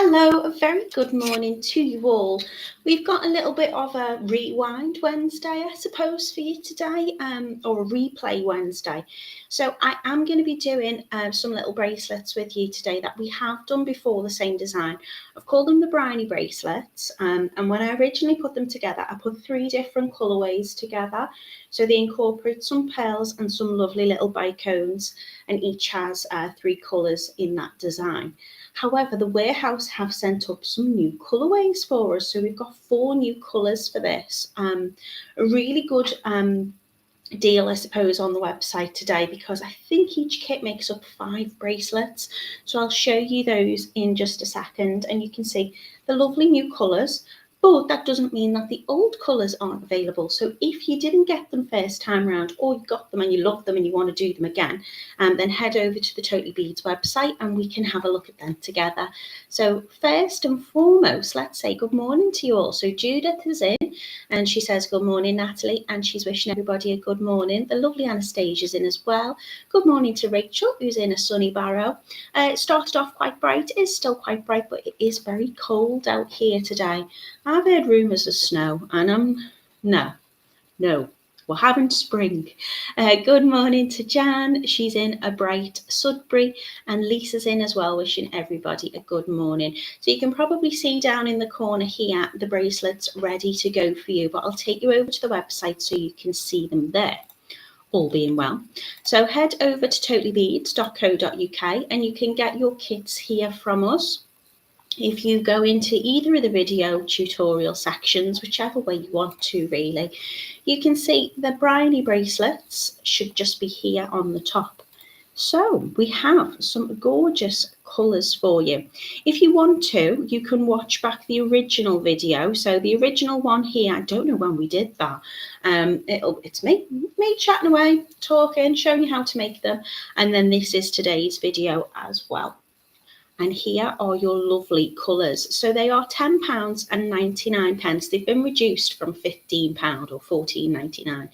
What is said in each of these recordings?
Hello, a very good morning to you all. We've got a little bit of a rewind Wednesday, I suppose, for you today, or a replay Wednesday. So I am going to be doing some little bracelets with you today that we have done before, the same design. I've called them the Bryony bracelets, and when I originally put them together, I put 3 different colourways together. So they incorporate some pearls and some lovely little bicones, and each has 3 colours in that design. However, the warehouse have sent up some new colourways for us. So we've got 4 new colours for this. A really good deal, I suppose, on the website today, because I think each kit makes up 5 bracelets. So I'll show you those in just a second, and you can see the lovely new colours. But that doesn't mean that the old colours aren't available. So if you didn't get them first time around, or you got them and you love them and you want to do them again, then head over to the Totally Beads website and we can have a look at them together. So first and foremost, let's say good morning to you all. So Judith is in and she says, good morning, Natalie, and she's wishing everybody a good morning. The lovely Anastasia's in as well. Good morning to Rachel, who's in a sunny Barrow. It started off quite bright. It is still quite bright, but it is very cold out here today. I've heard rumours of snow, and no, we're having spring. Good morning to Jan. She's in a bright Sudbury, and Lisa's in as well, wishing everybody a good morning. So you can probably see down in the corner here the bracelets ready to go for you, but I'll take you over to the website so you can see them there, all being well. So head over to totallybeads.co.uk and you can get your kits here from us. If you go into either of the video tutorial sections, whichever way you want to really, you can see the Bryony bracelets should just be here on the top. So we have some gorgeous colours for you. If you want to, you can watch back the original video. So the original one here, I don't know when we did that. It's me chatting away, talking, showing you how to make them. And then this is today's video as well. And here are your lovely colours. So they are £10.99. They've been reduced from £15 or £14.99.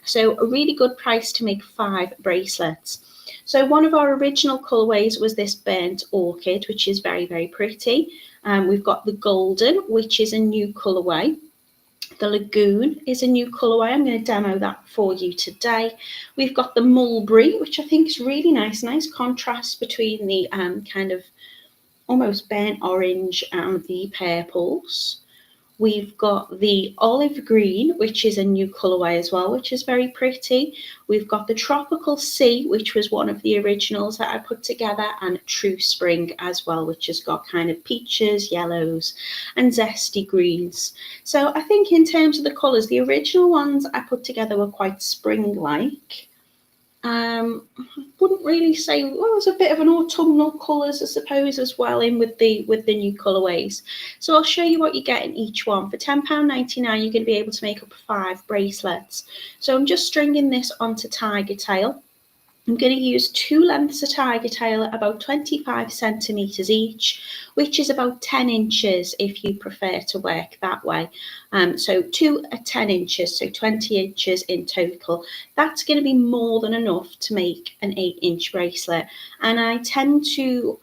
So a really good price to make 5 bracelets. So one of our original colourways was this burnt orchid, which is very, very pretty. We've got the golden, which is a new colourway. The lagoon is a new colourway. I'm going to demo that for you today. We've got the mulberry, which I think is really nice contrast between the kind of almost burnt orange and the purples. We've got the olive green, which is a new colourway as well, which is very pretty. We've got the tropical sea, which was one of the originals that I put together, and true spring as well, which has got kind of peaches, yellows and zesty greens. So I think in terms of the colours, the original ones I put together were quite spring-like. I wouldn't really say, well, there's a bit of an autumnal colours, I suppose, as well in with the new colourways. So I'll show you what you get in each one. For £10.99, you're going to be able to make up 5 bracelets. So I'm just stringing this onto Tigertail. I'm going to use 2 lengths of Tigertail, about 25 centimetres each, which is about 10 inches if you prefer to work that way. So 2 at 10 inches, so 20 inches in total. That's going to be more than enough to make an 8-inch bracelet. And I tend to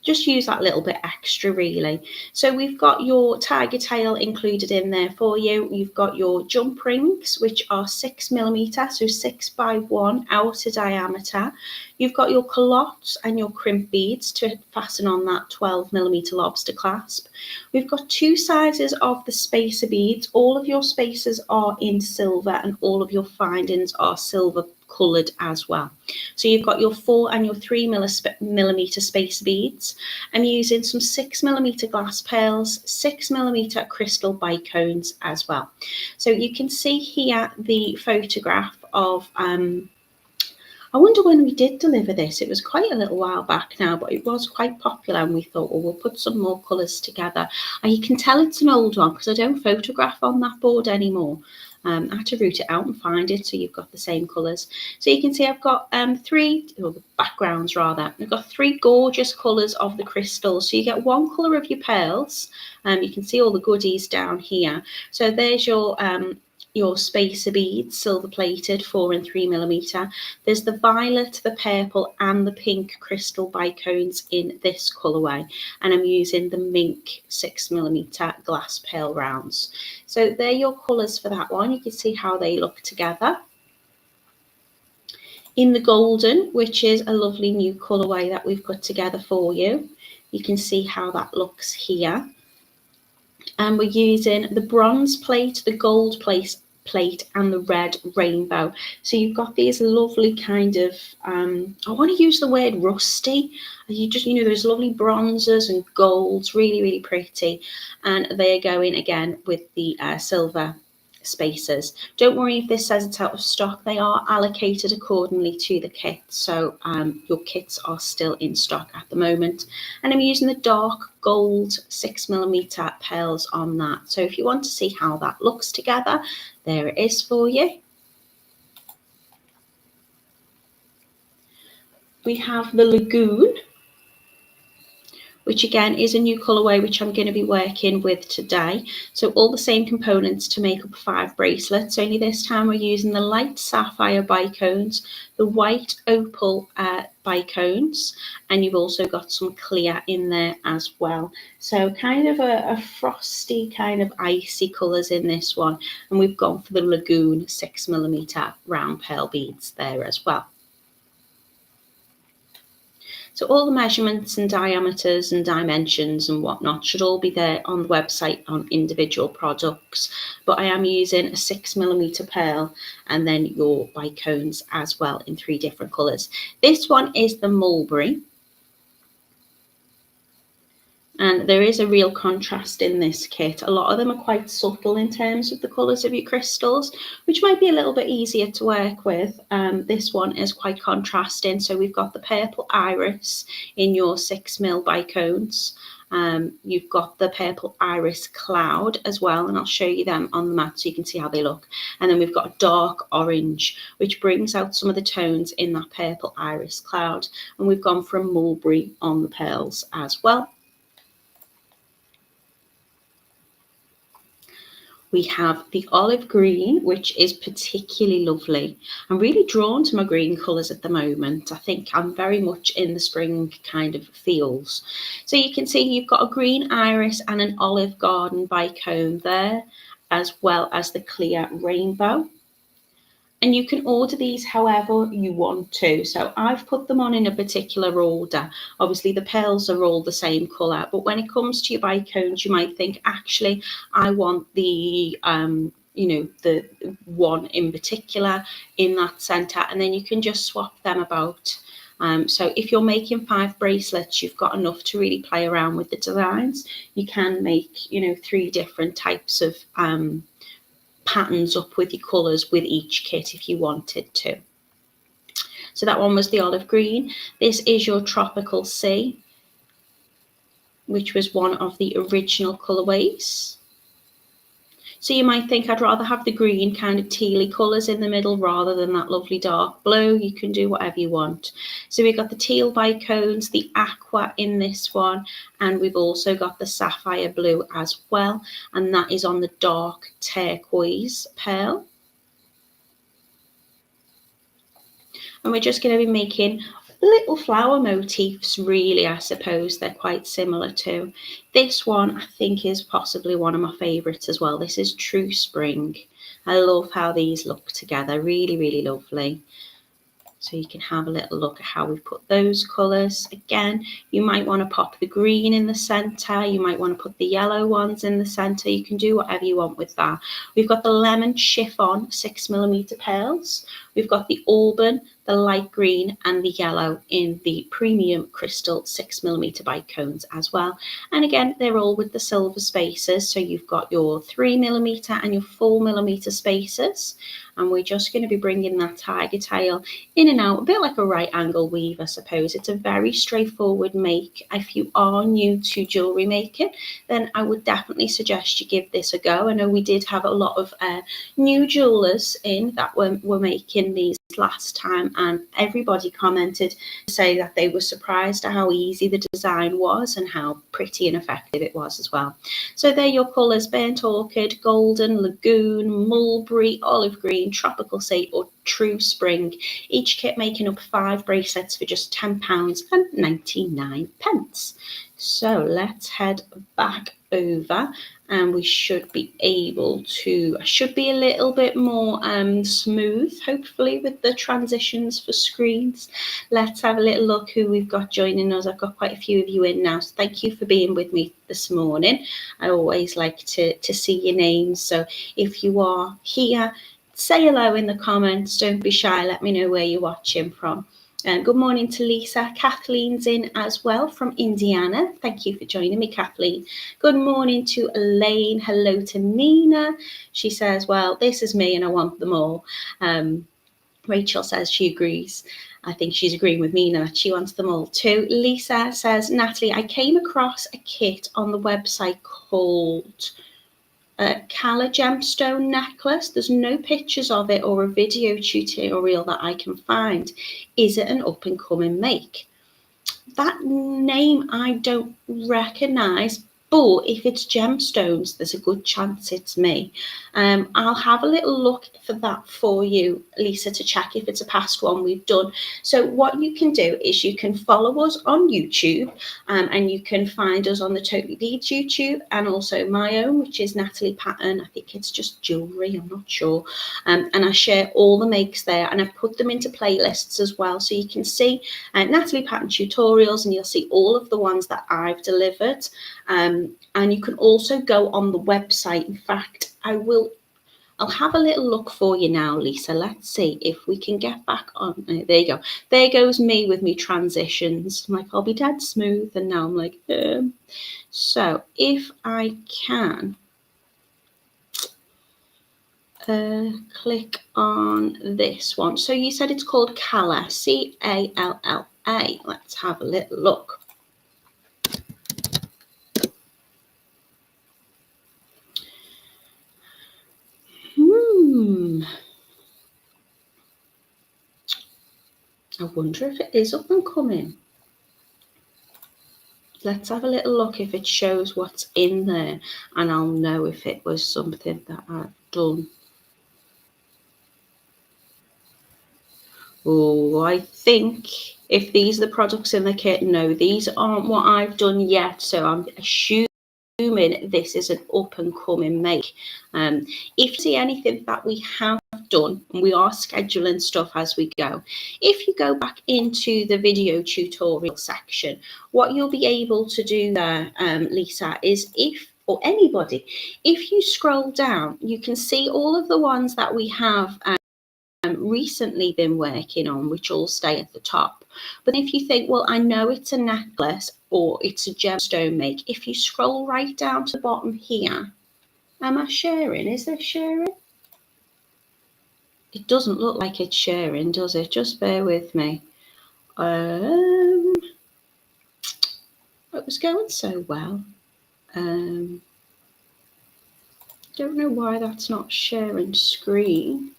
just use that little bit extra really. So we've got your Tigertail included in there for you. You've got your jump rings, which are 6mm, so 6 by 1 outer diameter. You've got your culottes and your crimp beads to fasten on that 12mm lobster clasp. We've got 2 sizes of the spacer beads. All of your spacers are in silver and all of your findings are silver coloured as well. So you've got your 4 and your 3mm spacer beads. I'm using some 6mm glass pearls, 6mm crystal bicones as well. So you can see here the photograph of I wonder when we did deliver this. It was quite a little while back now, but it was quite popular and we thought, well, we'll put some more colours together. And you can tell it's an old one because I don't photograph on that board anymore. I had to root it out and find it so you've got the same colours. So you can see I've got 3 backgrounds rather. I've got 3 gorgeous colours of the crystals. So you get 1 colour of your pearls. You can see all the goodies down here. So there's your your spacer beads, silver plated, 4 and 3mm. There's the violet, the purple and the pink crystal bicones in this colourway, and I'm using the mink 6mm glass pearl rounds. So they're your colours for that one. You can see how they look together. In the golden, which is a lovely new colourway that we've put together for you, you can see how that looks here. And we're using the bronze plate, the gold plate and the red rainbow. So you've got these lovely kind of, I want to use the word rusty. You know, those lovely bronzes and golds, really, really pretty. And they're going again with the silver spacers. Don't worry if this says it's out of stock. They are allocated accordingly to the kit, so your kits are still in stock at the moment. And I'm using the dark gold 6mm pearls on that, so if you want to see how that looks together, there it is for you. We have the Lagoon, which again is a new colourway which I'm going to be working with today. So all the same components to make up 5 bracelets, only this time we're using the light sapphire bicones, the white opal bicones, and you've also got some clear in there as well. So kind of a frosty, kind of icy colours in this one, and we've gone for the Lagoon 6mm round pearl beads there as well. So all the measurements and diameters and dimensions and whatnot should all be there on the website on individual products. But I am using a 6mm pearl and then your bicones as well in 3 different colours. This one is the mulberry. And there is a real contrast in this kit. A lot of them are quite subtle in terms of the colours of your crystals, which might be a little bit easier to work with. This one is quite contrasting. So we've got the purple iris in your 6mm bicones. You've got the purple iris cloud as well, and I'll show you them on the mat so you can see how they look. And then we've got a dark orange, which brings out some of the tones in that purple iris cloud. And we've gone from mulberry on the pearls as well. We have the olive green, which is particularly lovely. I'm really drawn to my green colours at the moment. I think I'm very much in the spring kind of feels. So you can see you've got a green iris and an olive garden bicone there, as well as the clear rainbow. And you can order these however you want to. So I've put them on in a particular order. Obviously the pearls are all the same colour, but when it comes to your bicones, you might think, actually, I want the, the one in particular in that centre, and then you can just swap them about. So if you're making 5 bracelets, you've got enough to really play around with the designs. You can make, 3 different types of patterns up with your colours with each kit if you wanted to. So that one was the olive green. This is your tropical sea, which was one of the original colourways. So you might think I'd rather have the green kind of tealy colours in the middle rather than that lovely dark blue. You can do whatever you want. So we've got the teal bicones, the aqua in this one, and we've also got the sapphire blue as well. And that is on the dark turquoise pearl. And we're just going to be making little flower motifs, really. I suppose they're quite similar to this one. I think is possibly one of my favorites as well. This is True Spring. I love how these look together, really, really lovely. So you can have a little look at how we've put those colours. Again, you might want to pop the green in the centre. You might want to put the yellow ones in the centre. You can do whatever you want with that. We've got the lemon chiffon 6mm pearls. We've got the auburn, the light green and the yellow in the premium crystal 6mm bicones as well. And again, they're all with the silver spacers. So you've got your 3mm and your 4mm spacers. And we're just going to be bringing that tiger tail in and out, a bit like a right angle weave, I suppose. It's a very straightforward make. If you are new to jewellery making, then I would definitely suggest you give this a go. I know we did have a lot of new jewellers in that were making these last time, and everybody commented to say that they were surprised at how easy the design was and how pretty and effective it was as well. So they're your colours: burnt orchid, golden, lagoon, mulberry, olive green, tropical sea or true spring. Each kit making up 5 bracelets for just £10.99. So let's head back over, and we should be able to, I should be a little bit more smooth, hopefully, with the transitions for screens. Let's have a little look who we've got joining us. I've got quite a few of you in now, so thank you for being with me this morning. I always like to see your names, so if you are here, say hello in the comments. Don't be shy, let me know where you're watching from. Good morning to Lisa. Kathleen's in as well from Indiana. Thank you for joining me, Kathleen. Good morning to Elaine. Hello to Nina. She says, well, this is me and I want them all. Rachel says she agrees. I think she's agreeing with Nina that she wants them all too. Lisa says, Natalie, I came across a kit on the website called Kala gemstone necklace. There's no pictures of it or a video tutorial that I can find. Is it an up and coming make? That name I don't recognize, but if it's gemstones, there's a good chance it's me. I'll have a little look for that for you, Lisa, to check if it's a past one we've done. So what you can do is you can follow us on YouTube, and you can find us on the Totally Beads YouTube, and also my own, which is Natalie Patton. I think it's just jewellery, I'm not sure. And I share all the makes there, and I've put them into playlists as well, so you can see Natalie Patton tutorials, and you'll see all of the ones that I've delivered. And you can also go on the website. In fact, I'll have a little look for you now, Lisa. Let's see if we can get back on. There you go. There goes me with me transitions. I'm like, I'll be dead smooth, and now I'm like, So if I can click on this one. So you said it's called Calla, C-A-L-L-A. Let's have a little look. I wonder if it is up and coming. Let's have a little look if it shows what's in there, and I'll know if it was something that I've done. Oh, I think if these are the products in the kit, no, these aren't what I've done yet, so I'm assuming this is an up and coming make. If you see anything that we have done, and we are scheduling stuff as we go, if you go back into the video tutorial section, what you'll be able to do there, Lisa, is or anybody, if you scroll down, you can see all of the ones that we have recently been working on, which all stay at the top. But if you think, well, I know it's a necklace or it's a gemstone make, if you scroll right down to the bottom here, am I sharing? Is this sharing? It doesn't look like it's sharing, does it? Just bear with me. It was going so well. Don't know why that's not sharing screen.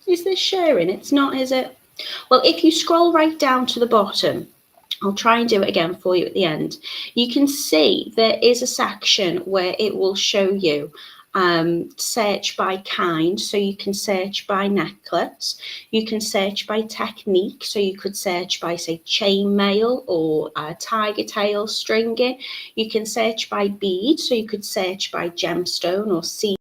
Is this sharing? It's not, is it? Well, if you scroll right down to the bottom, I'll try and do it again for you at the end. You can see there is a section where it will show you search by kind. So you can search by necklace. You can search by technique. So you could search by, say, chainmail or tigertail stringing. You can search by bead. So you could search by gemstone or seed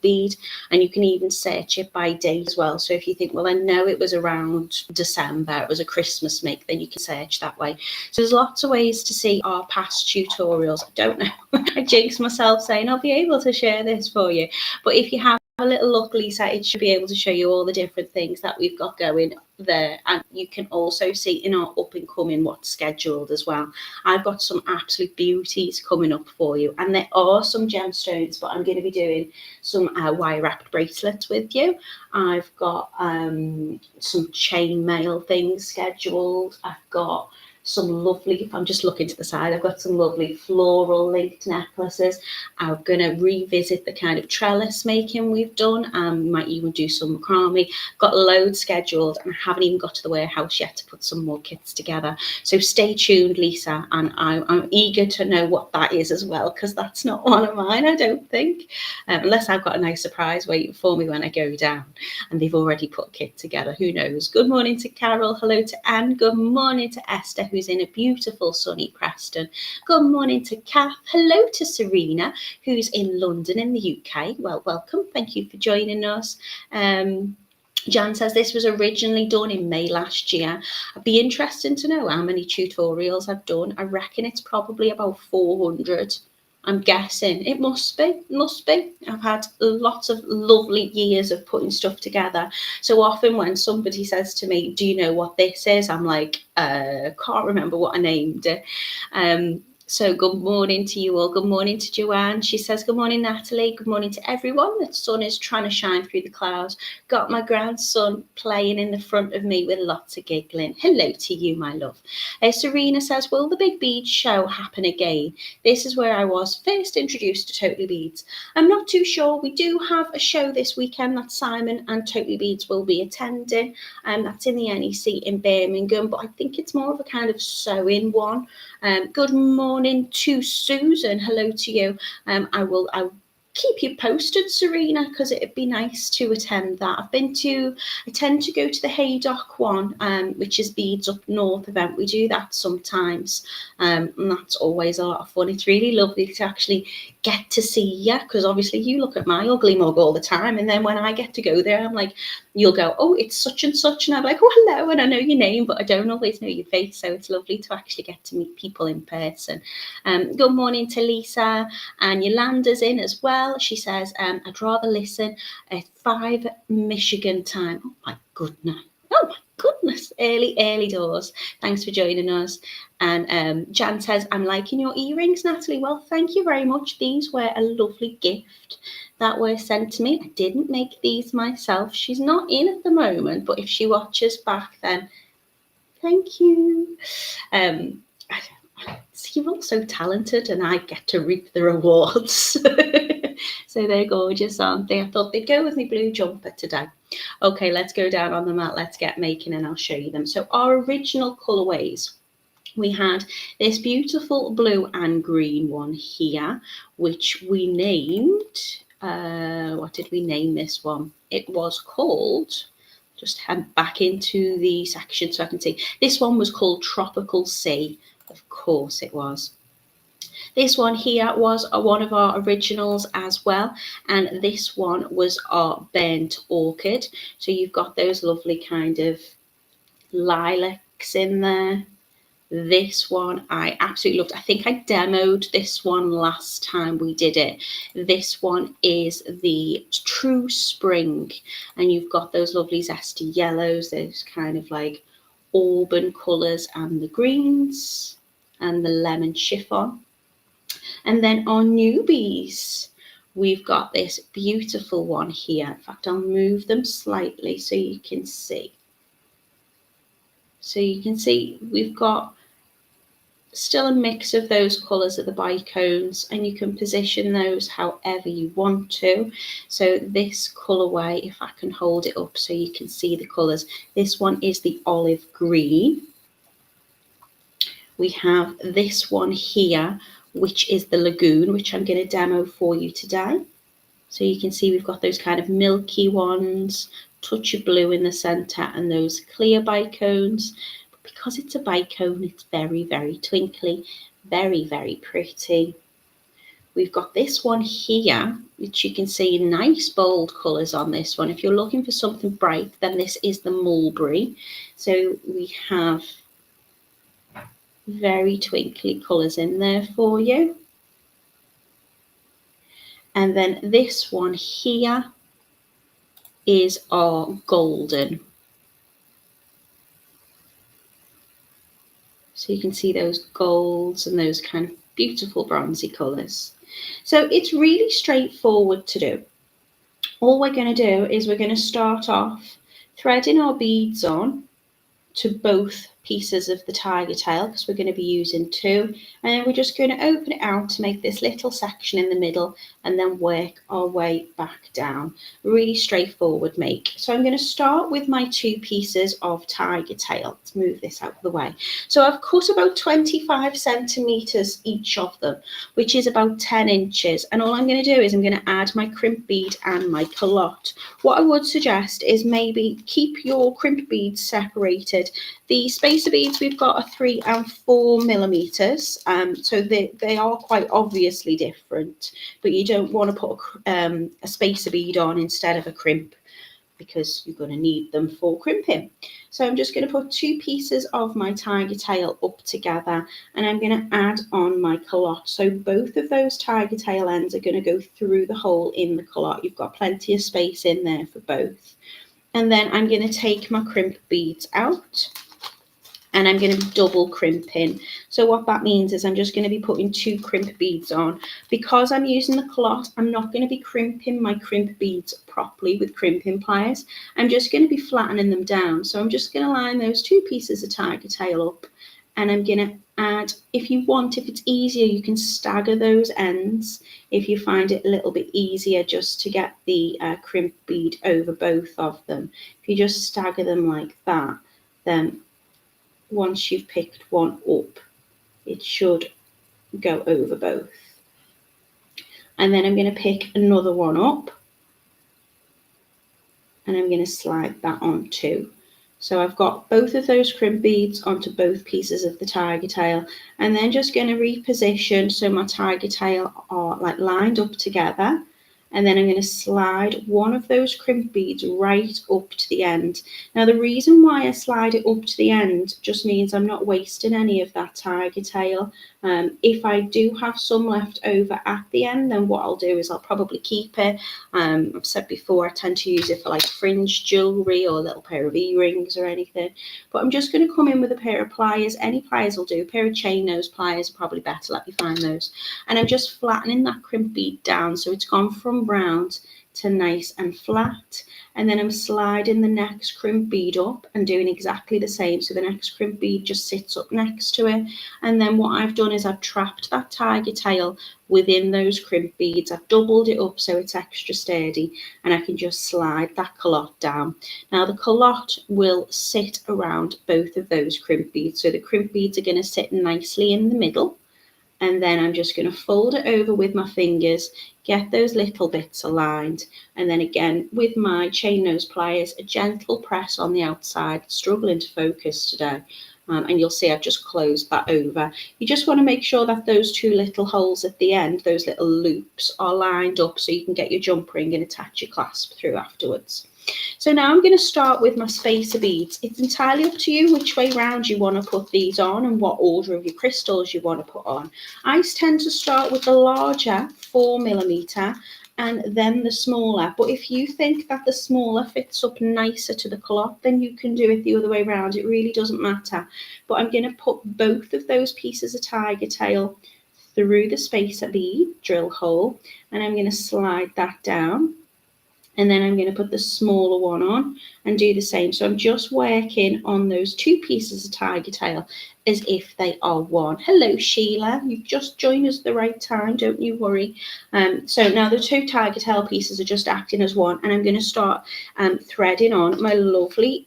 bead, and you can even search it by date as well. So if you think, well, I know it was around December, it was a Christmas make, then you can search that way. So there's lots of ways to see our past tutorials. I don't know, I jinxed myself saying I'll be able to share this for you, but if you have a little look, Lisa, it should be able to show you all the different things that we've got going there, and you can also see in our up and coming what's scheduled as well. I've got some absolute beauties coming up for you, and there are some gemstones, but I'm going to be doing some wire wrapped bracelets with you. I've got some chainmail things scheduled. I've got some lovely, I'm just looking to the side, I've got some lovely floral linked necklaces. I'm going to revisit the kind of trellis making we've done. Might even do some macrame. Got loads scheduled and I haven't even got to the warehouse yet to put some more kits together. So stay tuned, Lisa, and I'm eager to know what that is as well, because that's not one of mine, I don't think, unless I've got a nice surprise waiting for me when I go down and they've already put a kit together. Who knows? Good morning to Carol. Hello to Anne. Good morning to Esther, who's in a beautiful sunny Preston. Good morning to Kath. Hello to Serena, who's in London in the UK. Well, welcome. Thank you for joining us. Jan says this was originally done in May last year. I'd be interested to know how many tutorials I've done. I reckon it's probably about 400. I'm guessing it must be. I've had lots of lovely years of putting stuff together. So often when somebody says to me, do you know what this is? I'm like, can't remember what I named it. So good morning to you all. Good morning to Joanne. She says, good morning, Natalie. Good morning to everyone. The sun is trying to shine through the clouds. Got my grandson playing in the front of me with lots of giggling. Hello to you, my love. Serena says, will the Big Beads show happen again? This is where I was first introduced to Totally Beads. I'm not too sure. We do have a show this weekend that Simon and Totally Beads will be attending. That's in the NEC in Birmingham, but I think it's more of a kind of sewing one. Good morning to Susan. Hello to you. I'll keep you posted, Serena, because it'd be nice to attend that. I tend to go to the Haydock one, which is Beads Up North event. We do that sometimes, and that's always a lot of fun. It's really lovely to actually get to see you, because obviously you look at my ugly mug all the time, and then when I get to go there, I'm like, you'll go, oh, it's such and such, and I'm like, oh, hello, and I know your name, but I don't always know your face, so it's lovely to actually get to meet people in person. Good morning to Lisa, and Yolanda's in as well. She says, I'd rather listen at 5 Michigan time. Oh my goodness, early doors. Thanks for joining us. And Jan says, I'm liking your earrings, Natalie. Well, thank you very much. These were a lovely gift that were sent to me. I didn't make these myself. She's not in at the moment, but if she watches back, then thank you. So you're all so talented and I get to reap the rewards. So they're gorgeous, aren't they? I thought they'd go with my blue jumper today. Okay, let's go down on the mat. Let's get making and I'll show you them. So our original colourways, we had this beautiful blue and green one here, which we named, what did we name this one? It was called, just head back into the section so I can see. This one was called Tropical Sea. Of course it was. This one here was one of our originals as well, and this one was our Burnt Orchid. So you've got those lovely kind of lilacs in there. This one I absolutely loved. I think I demoed this one last time we did it. This one is the True Spring, and you've got those lovely zesty yellows, those kind of like auburn colours, and the greens and the lemon chiffon. And then our newbies, we've got this beautiful one here. In fact, I'll move them slightly so you can see. So you can see we've got still a mix of those colours at the bicones, and you can position those however you want to. So this colourway, if I can hold it up so you can see the colours, this one is the olive green. We have this one here, which is the Lagoon, which I'm going to demo for you today. So you can see we've got those kind of milky ones, touch of blue in the centre, and those clear bicones. But because it's a bicone, it's very, very twinkly, very, very pretty. We've got this one here, which you can see nice bold colours on this one. If you're looking for something bright, then this is the mulberry. So we have very twinkly colours in there for you. And then this one here is our golden. So you can see those golds and those kind of beautiful bronzy colours. So it's really straightforward to do. All we're going to do is we're going to start off threading our beads on to both pieces of the tiger tail, because we're going to be using 2, and then we're just going to open it out to make this little section in the middle and then work our way back down. Really straightforward make. So I'm going to start with my 2 pieces of tiger tail. Let's move this out of the way. So I've cut about 25 centimeters each of them, which is about 10 inches, and all I'm going to do is I'm going to add my crimp bead and my culotte. What I would suggest is maybe keep your crimp beads separated. The spacer beads we've got are 3 and 4 millimeters, so they are quite obviously different, but you don't want to put a spacer bead on instead of a crimp, because you're going to need them for crimping. So I'm just going to put 2 pieces of my tiger tail up together, and I'm going to add on my culotte. So both of those tiger tail ends are going to go through the hole in the culotte. You've got plenty of space in there for both. And then I'm going to take my crimp beads out, and I'm going to double crimping. So what that means is I'm just going to be putting 2 crimp beads on. Because I'm using the culotte, I'm not going to be crimping my crimp beads properly with crimping pliers. I'm just going to be flattening them down. So I'm just going to line those 2 pieces of tiger tail up, and I'm going to add, if you want, if it's easier, you can stagger those ends if you find it a little bit easier just to get the crimp bead over both of them. If you just stagger them like that, then once you've picked one up, it should go over both. And then I'm going to pick another one up, and I'm going to slide that on too. So I've got both of those crimp beads onto both pieces of the tiger tail, and then just going to reposition so my tiger tail are like lined up together. And then I'm going to slide one of those crimp beads right up to the end. Now, the reason why I slide it up to the end just means I'm not wasting any of that tiger tail. If I do have some left over at the end, then what I'll do is I'll probably keep it. I've said before, I tend to use it for like fringe jewellery or a little pair of earrings or anything. But I'm just going to come in with a pair of pliers. Any pliers will do. A pair of chain nose pliers are probably better. Let me find those. And I'm just flattening that crimp bead down so it's gone from round to nice and flat. And then I'm sliding the next crimp bead up and doing exactly the same. So the next crimp bead just sits up next to it. And then what I've done is I've trapped that tiger tail within those crimp beads. I've doubled it up so it's extra sturdy, and I can just slide that culotte down. Now the culotte will sit around both of those crimp beads. So the crimp beads are going to sit nicely in the middle. And then I'm just going to fold it over with my fingers, get those little bits aligned, and then again with my chain nose pliers, a gentle press on the outside. Struggling to focus today, and you'll see I've just closed that over. You just want to make sure that those 2 little holes at the end, those little loops, are lined up so you can get your jump ring and attach your clasp through afterwards. So now I'm going to start with my spacer beads. It's entirely up to you which way round you want to put these on and what order of your crystals you want to put on. I tend to start with the larger 4 millimeter and then the smaller. But if you think that the smaller fits up nicer to the culotte, then you can do it the other way around. It really doesn't matter. But I'm going to put both of those pieces of tiger tail through the spacer bead drill hole, and I'm going to slide that down. And then I'm going to put the smaller one on and do the same. So I'm just working on those 2 pieces of tiger tail as if they are one. Hello, Sheila. You've just joined us at the right time. Don't you worry. So now the 2 tiger tail pieces are just acting as one. And I'm going to start threading on my lovely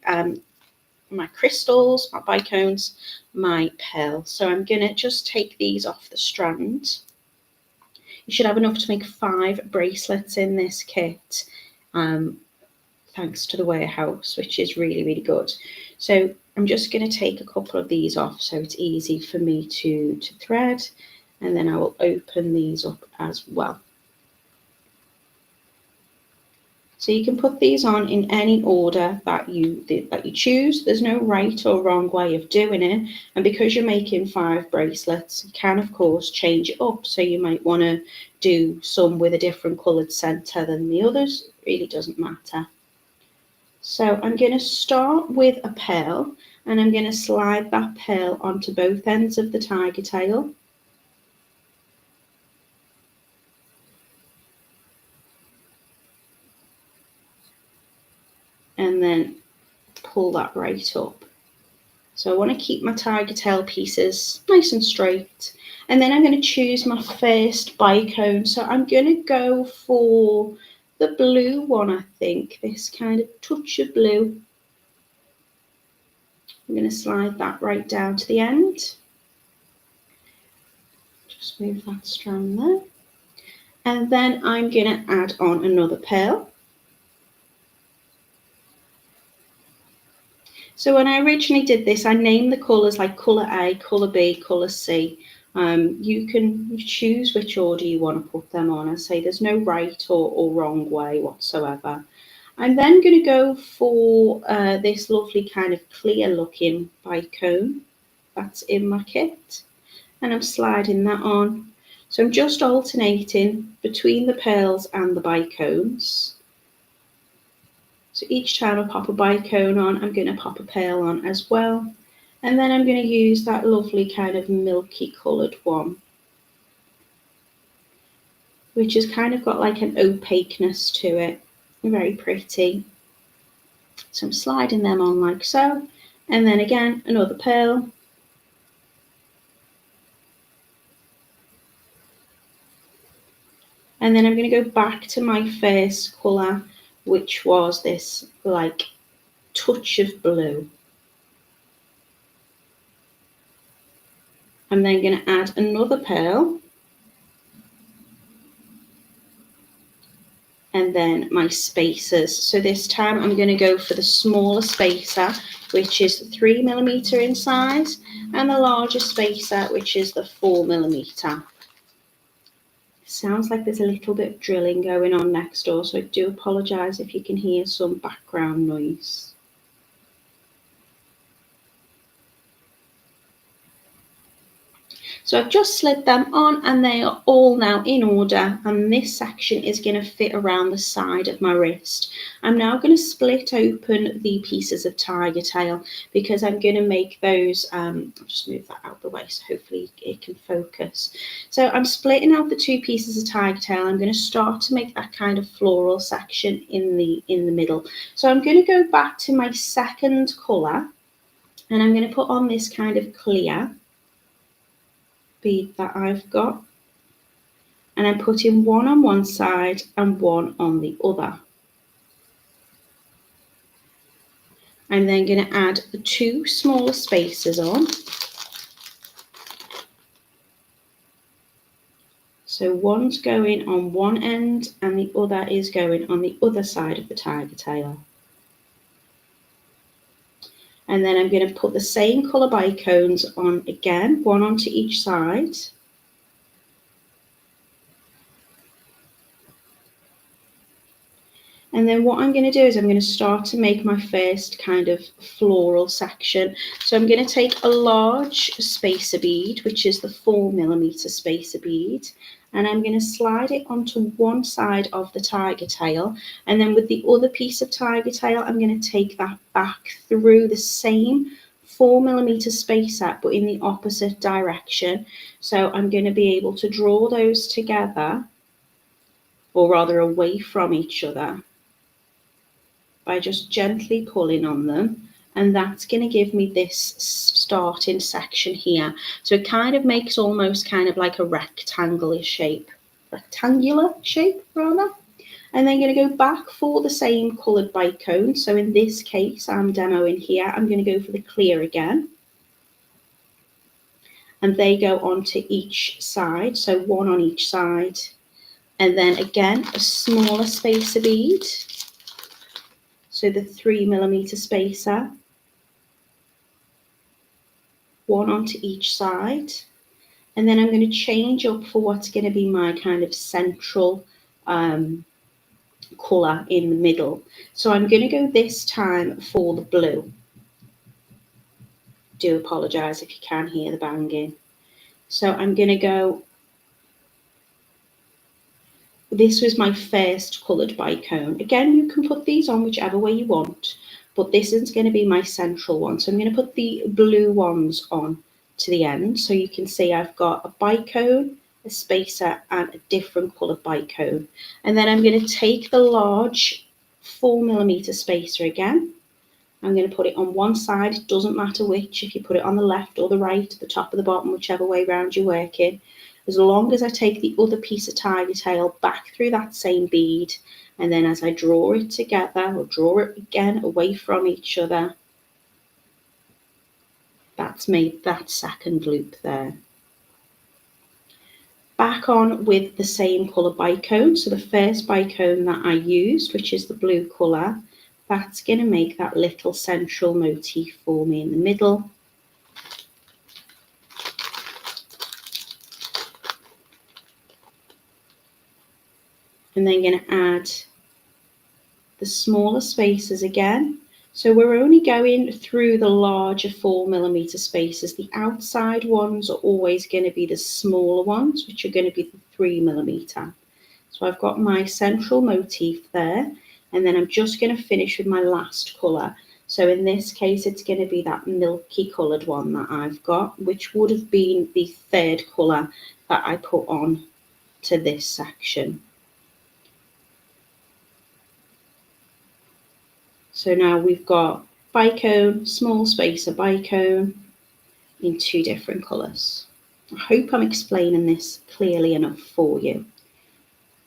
my crystals, my bicones, my pearls. So I'm going to just take these off the strand. You should have enough to make 5 bracelets in this kit. Thanks to the warehouse, which is really, really good. So I'm just going to take a couple of these off so it's easy for me to thread, and then I will open these up as well. So you can put these on in any order that you choose. There's no right or wrong way of doing it. And because you're making 5 bracelets, you can of course change it up. So you might want to do some with a different coloured centre than the others. It really doesn't matter. So I'm going to start with a pearl, and I'm going to slide that pearl onto both ends of the tiger tail. And then pull that right up. So I want to keep my tiger tail pieces nice and straight. And then I'm going to choose my first bicone. So I'm going to go for the blue one, I think. This kind of touch of blue. I'm going to slide that right down to the end. Just move that strand there. And then I'm going to add on another pearl. So when I originally did this, I named the colours like colour A, colour B, colour C. You can choose which order you want to put them on. I say there's no right or wrong way whatsoever. I'm then going to go for this lovely kind of clear looking bicone that's in my kit. And I'm sliding that on. So I'm just alternating between the pearls and the bicones. So each time I pop a bicone on, I'm going to pop a pearl on as well. And then I'm going to use that lovely kind of milky coloured one, which has kind of got like an opaqueness to it. Very pretty. So I'm sliding them on like so. And then again, another pearl. And then I'm going to go back to my first colour, which was this like touch of blue. I'm then going to add another pearl. And then my spacers. So this time I'm going to go for the smaller spacer, which is 3mm in size, and the larger spacer, which is the 4mm. Sounds like there's a little bit of drilling going on next door, so I do apologise if you can hear some background noise. So I've just slid them on and they are all now in order, and this section is going to fit around the side of my wrist. I'm now going to split open the pieces of tiger tail because I'm going to make those, I'll just move that out of the way so hopefully it can focus. So I'm splitting out the two pieces of tiger tail. I'm going to start to make that kind of floral section in the middle. So I'm going to go back to my second colour and I'm going to put on this kind of clear bead that I've got, and I'm putting one on one side and one on the other. I'm then going to add the two smaller spacers on. So one's going on one end and the other is going on the other side of the tiger tail. And then I'm going to put the same colour bicones on again, one onto each side. And then what I'm going to do is I'm going to start to make my first kind of floral section. So I'm going to take a large spacer bead, which is the 4mm spacer bead, and I'm going to slide it onto one side of the tiger tail. And then with the other piece of tiger tail, I'm going to take that back through the same 4mm spacer, but in the opposite direction. So I'm going to be able to draw those together, or rather away from each other, by just gently pulling on them, and that's going to give me this starting section here. So it kind of makes almost kind of like a rectangular shape rather. And then going to go back for the same coloured bicone. So in this case, I'm demoing here, I'm going to go for the clear again. And they go onto each side, so one on each side. And then again, a smaller spacer bead. So the 3mm spacer, one onto each side. And then I'm going to change up for what's going to be my kind of central colour in the middle. So I'm going to go this time for the blue. Do apologise if you can hear the banging. So I'm going to go, this was my first coloured bicone. Again, you can put these on whichever way you want, but this is going to be my central one. So I'm going to put the blue ones on to the end. So you can see I've got a bicone, a spacer, and a different coloured bicone. And then I'm going to take the large 4mm spacer again, I'm going to put it on one side. It doesn't matter which, if you put it on the left or the right, the top or the bottom, whichever way round you're working. As long as I take the other piece of tiger tail back through that same bead, and then as I draw it together, or draw it again away from each other, that's made that second loop there. Back on with the same colour bicone. So the first bicone that I used, which is the blue colour, that's going to make that little central motif for me in the middle. And then going to add the smaller spaces again. So we're only going through the larger 4mm spaces. The outside ones are always going to be the smaller ones, which are going to be the 3mm. So I've got my central motif there, and then I'm just going to finish with my last colour. So in this case, it's going to be that milky coloured one that I've got, which would have been the third colour that I put on to this section. So now we've got bicone, small spacer bicone in two different colours. I hope I'm explaining this clearly enough for you.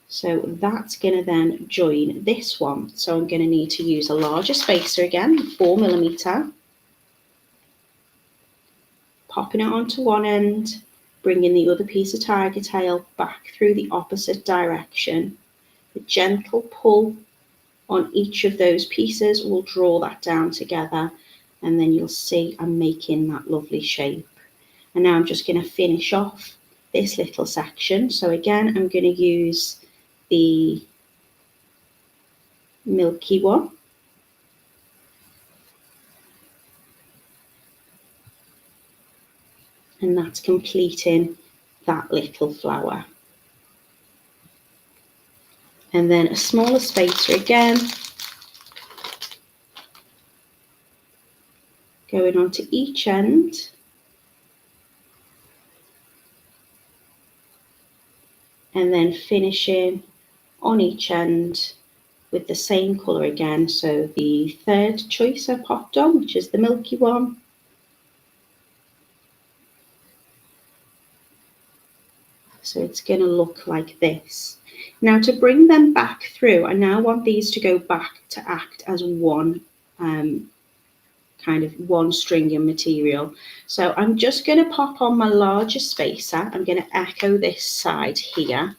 So that's going to then join this one. So I'm going to need to use a larger spacer again, 4mm. Popping it onto one end, bringing the other piece of tiger tail back through the opposite direction. A gentle pull on each of those pieces will draw that down together, and then you'll see I'm making that lovely shape. And now I'm just going to finish off this little section. So again, I'm going to use the milky one. And that's completing that little flower. And then a smaller spacer again, going onto each end, and then finishing on each end with the same colour again. So the third choice I popped on, which is the milky one. So it's going to look like this. Now to bring them back through, I now want these to go back to act as one kind of one stringing material. So I'm just going to pop on my larger spacer. I'm going to echo this side here,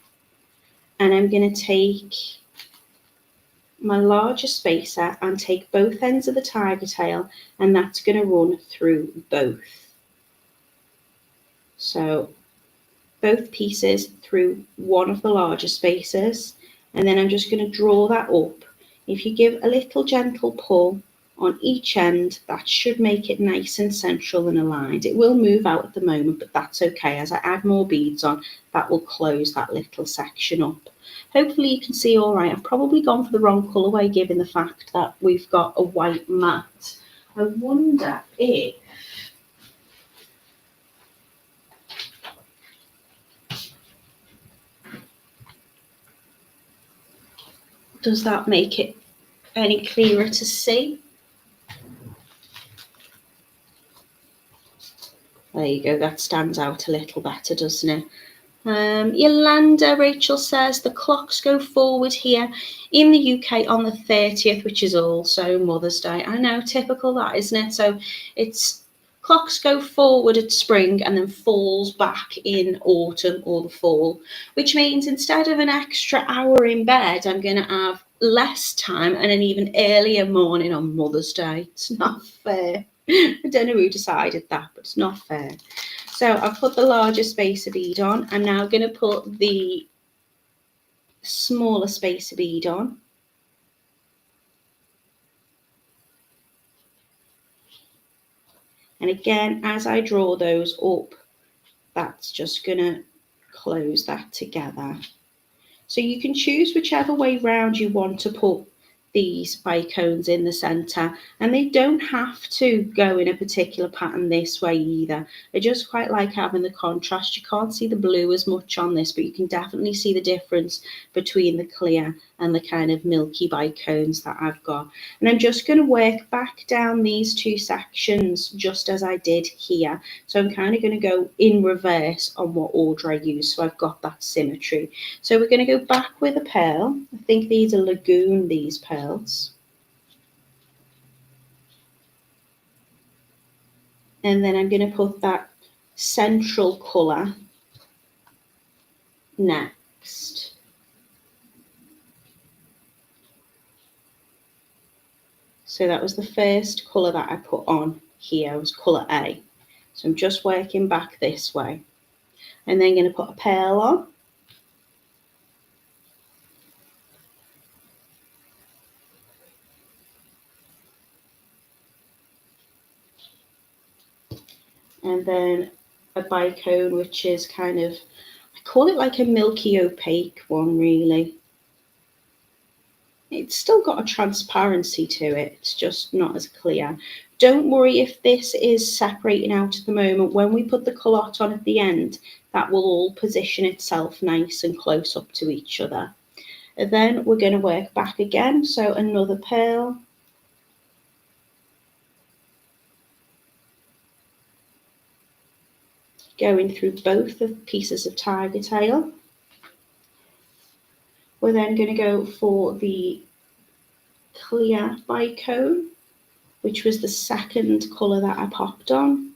and I'm going to take my larger spacer and take both ends of the tiger tail, and that's going to run through both. So both pieces through one of the larger spacers, and then I'm just going to draw that up. If you give a little gentle pull on each end, that should make it nice and central and aligned. It will move out at the moment, but that's okay. As I add more beads on, that will close that little section up. Hopefully you can see all right. I've probably gone for the wrong colourway given the fact that we've got a white mat. I wonder if does that make it any clearer to see? There you go, that stands out a little better, doesn't it? Yolanda, Rachel says, the clocks go forward here in the UK on the 30th, which is also Mother's Day. I know, typical that, isn't it? So it's clocks go forward at spring and then falls back in autumn or the fall, which means instead of an extra hour in bed, I'm going to have less time and an even earlier morning on Mother's Day. It's not fair. I don't know who decided that, but it's not fair. So I've put the larger spacer bead on. I'm now going to put the smaller spacer bead on. And again, as I draw those up, that's just going to close that together. So you can choose whichever way round you want to put these bicones in the center, and they don't have to go in a particular pattern this way either. I just quite like having the contrast. You can't see the blue as much on this, but you can definitely see the difference between the clear and the kind of milky bicones that I've got. And I'm just going to work back down these two sections just as I did here. So I'm kind of going to go in reverse on what order I use, so I've got that symmetry. So we're going to go back with a pearl. I think these are Lagoon, these pearls. And then I'm going to put that central colour next. So that was the first colour that I put on here, was colour A. So I'm just working back this way. And then going to put a pearl on. And then a bicone, which is kind of, I call it like a milky opaque one, really. It's still got a transparency to it, it's just not as clear. Don't worry if this is separating out at the moment. When we put the culotte on at the end, that will all position itself nice and close up to each other. And then we're going to work back again, so another pearl. Going through both the pieces of Tigertail. We're then going to go for the clear bicone, which was the second colour that I popped on.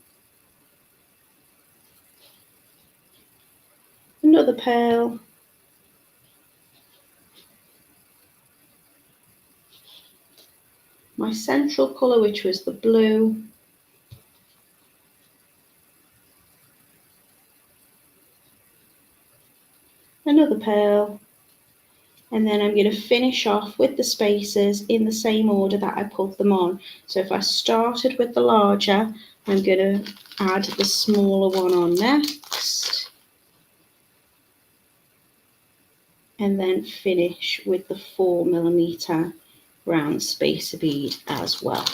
Another pearl. My central colour, which was the blue. Another pearl. And then I'm going to finish off with the spaces in the same order that I put them on. So if I started with the larger, I'm going to add the smaller one on next. And then finish with the 4mm round spacer bead as well.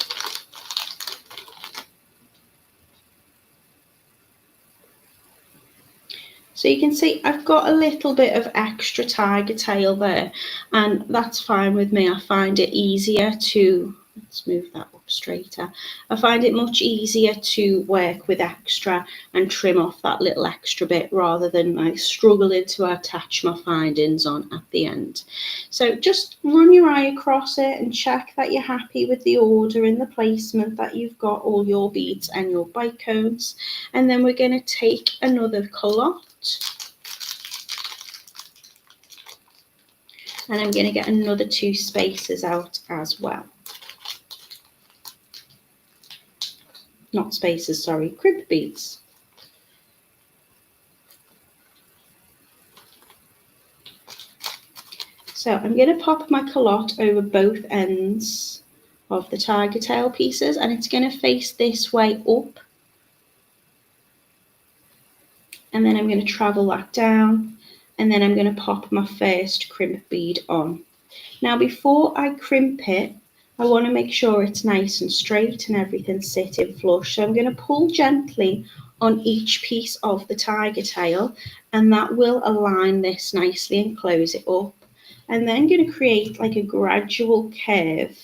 So you can see I've got a little bit of extra Tigertail there, and that's fine with me. I find it easier to, let's move that up straighter. I find it much easier to work with extra and trim off that little extra bit rather than like struggling to attach my findings on at the end. So just run your eye across it and check that you're happy with the order and the placement, that you've got all your beads and your bicones. And then we're going to take another culotte. And I'm going to get another 2 spaces out as well. Not spaces, sorry, crimp beads. So I'm going to pop my culotte over both ends of the Tigertail pieces, and it's going to face this way up. And then I'm going to travel that down, and then I'm going to pop my first crimp bead on. Now before I crimp it, I want to make sure it's nice and straight and everything's sitting flush. So I'm going to pull gently on each piece of the Tigertail, and that will align this nicely and close it up. And then I'm going to create like a gradual curve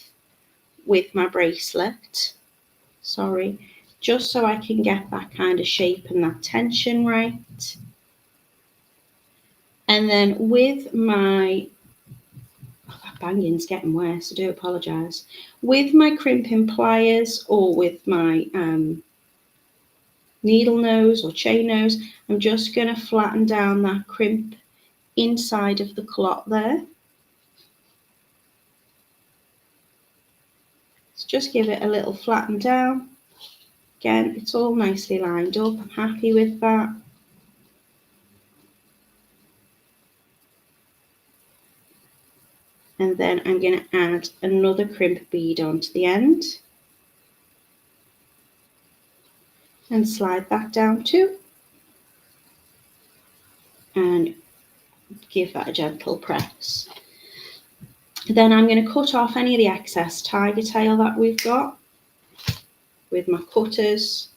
with my bracelet. Sorry. Just so I can get that kind of shape and that tension right. And then with my, that banging's getting worse, I do apologise. With my crimping pliers or with my needle nose or chain nose, I'm just going to flatten down that crimp inside of the culotte there. So just give it a little flatten down. Again, it's all nicely lined up. I'm happy with that. And then I'm going to add another crimp bead onto the end. And slide that down too. And give that a gentle press. Then I'm going to cut off any of the excess tiger tail that we've got with my cutters.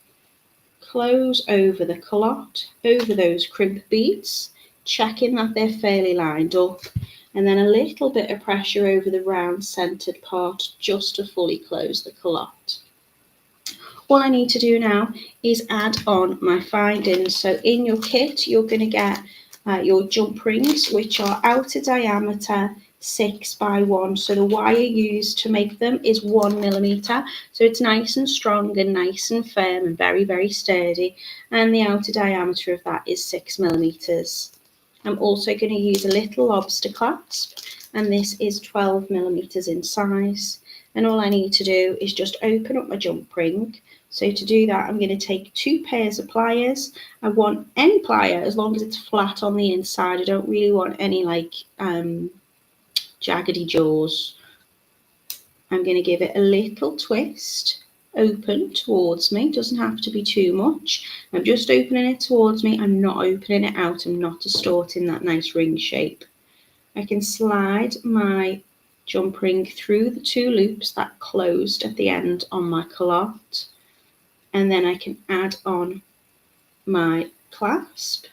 Close over the culotte, over those crimp beads, checking that they're fairly lined up, and then a little bit of pressure over the round centered part just to fully close the culotte. All I need to do now is add on my findings. So in your kit, you're going to get your jump rings, which are outer diameter 6 by 1. So the wire used to make them is 1mm. So it's nice and strong and nice and firm and very, very sturdy. And the outer diameter of that is 6mm. I'm also going to use a little lobster clasp, and this is 12mm in size. And all I need to do is just open up my jump ring. So to do that, I'm going to take 2 pairs of pliers. I want any plier as long as it's flat on the inside. I don't really want any like jaggedy jaws. I'm going to give it a little twist, open towards me. Doesn't have to be too much. I'm just opening it towards me. I'm not opening it out. I'm not distorting that nice ring shape. I can slide my jump ring through the 2 loops that closed at the end on my culotte. And then I can add on my clasp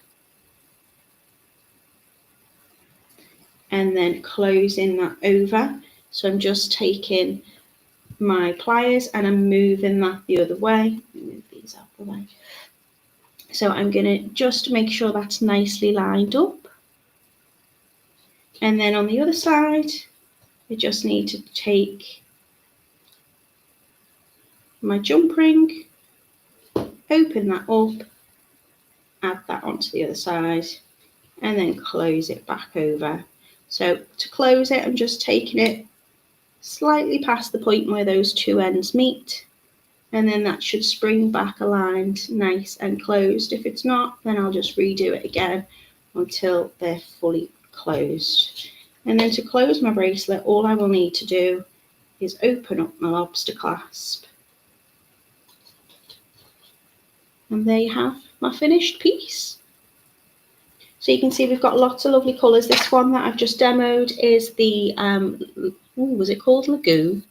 and then closing that over. So I'm just taking my pliers and I'm moving that the other way. Let me move these out the way. So I'm going to just make sure that's nicely lined up. And then on the other side, I just need to take my jump ring, open that up, add that onto the other side, and then close it back over. So to close it, I'm just taking it slightly past the point where those 2 ends meet, and then that should spring back aligned, nice and closed. If it's not, then I'll just redo it again until they're fully closed. And then to close my bracelet, all I will need to do is open up my lobster clasp. And there you have my finished piece. So you can see we've got lots of lovely colours. This one that I've just demoed is the, was it called Lagoon?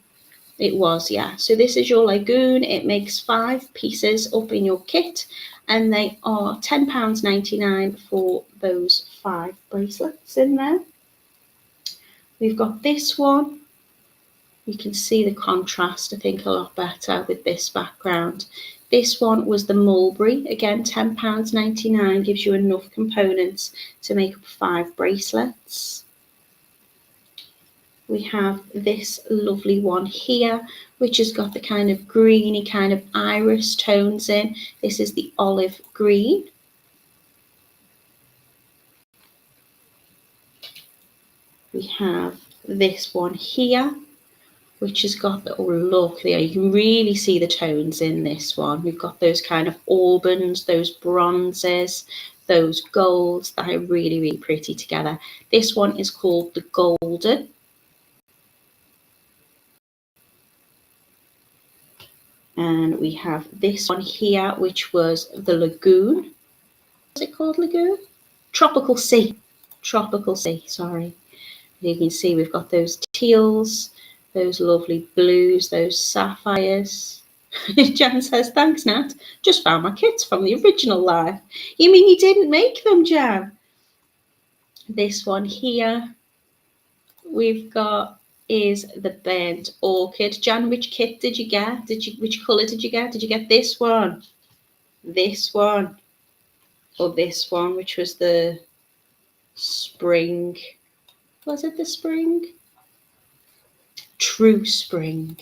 It was, yeah. So this is your Lagoon. It makes 5 pieces up in your kit, and they are £10.99 for those 5 bracelets in there. We've got this one. You can see the contrast, I think, a lot better with this background. This one was the mulberry, again £10.99, gives you enough components to make up 5 bracelets. We have this lovely one here, which has got the kind of greeny kind of iris tones in. This is the olive green. We have this one here, which has got the, oh look there, you can really see the tones in this one. We've got those kind of aubens, those bronzes, those golds that are really, really pretty together. This one is called the golden. And we have this one here, which was the Lagoon. What's it called, Lagoon? Tropical Sea. Tropical Sea, sorry. You can see we've got those teals, those lovely blues, those sapphires. Jan says, thanks, Nat. Just found my kits from the original life. You mean you didn't make them, Jan? This one here we've got is the burnt orchid. Jan, which kit did you get? Which colour did you get? Did you get this one? This one? Or this one, which was the spring? Was it the spring? True spring.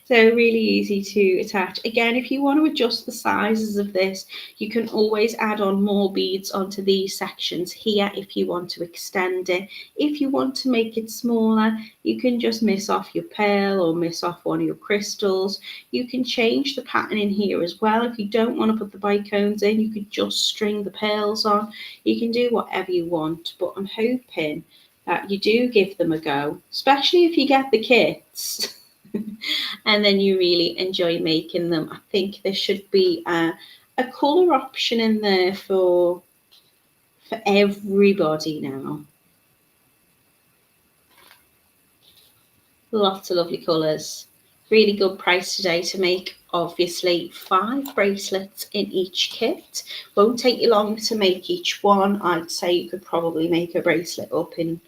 So really easy to attach. Again, if you want to adjust the sizes of this, you can always add on more beads onto these sections here if you want to extend it. If you want to make it smaller, you can just miss off your pearl or miss off one of your crystals. You can change the pattern in here as well. If you don't want to put the bicones in, you could just string the pearls on. You can do whatever you want, but I'm hoping that you do give them a go, especially if you get the kits. And then you really enjoy making them. I think there should be a colour option in there for everybody now. Lots of lovely colours. Really good price today to make, obviously, 5 bracelets in each kit. Won't take you long to make each one. I'd say you could probably make a bracelet up in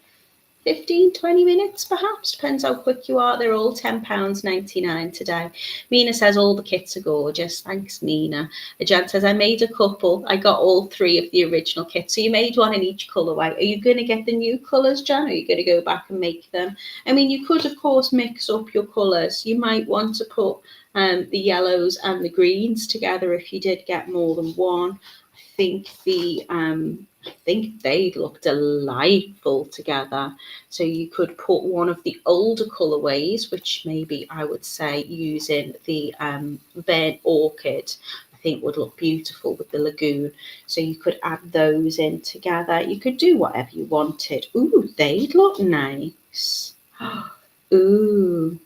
15-20 minutes perhaps, depends how quick you are. They're all £10.99 today. Mina says all the kits are gorgeous. Thanks, Mina. Jan says I made a couple. I got all 3 of the original kits. So you made one in each colourway. Are you going to get the new colours, Jan? Or are you going to go back and make them? I mean, you could of course mix up your colours. You might want to put the yellows and the greens together if you did get more than one. I think they'd look delightful together. So you could put one of the older colourways, which maybe I would say using the Burnt Orchid, I think would look beautiful with the Lagoon. So you could add those in together. You could do whatever you wanted. Ooh, they'd look nice. Ooh,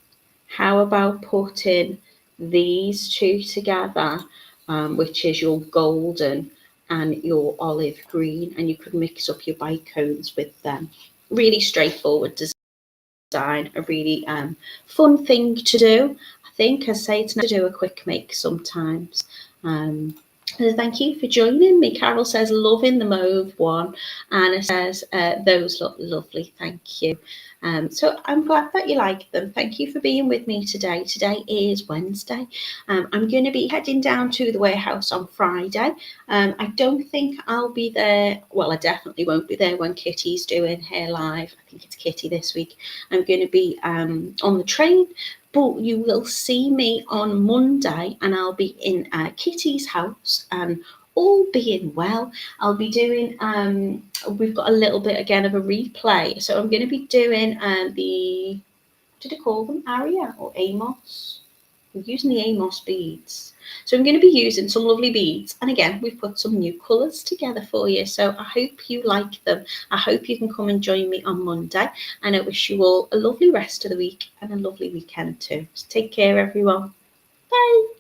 how about putting these two together, which is your golden and your olive green, and you could mix up your bicones with them. Really straightforward design, a really fun thing to do. I think, as I say, it's nice to do a quick make sometimes. Thank you for joining me. Carol says, loving the mauve one. Anna says, those look lovely. Thank you. So I'm glad that you like them. Thank you for being with me today. Today is Wednesday. I'm going to be heading down to the warehouse on Friday. I don't think I'll be there. Well, I definitely won't be there when Kitty's doing her live. I think it's Kitty this week. I'm going to be on the train. But you will see me on Monday and I'll be in Kitty's house, and all being well, I'll be doing, we've got a little bit again of a replay. So I'm going to be doing did I call them Aria or Amos? We're using the Amos beads. So I'm going to be using some lovely beads. And again, we've put some new colours together for you. So I hope you like them. I hope you can come and join me on Monday. And I wish you all a lovely rest of the week and a lovely weekend too. So take care, everyone. Bye.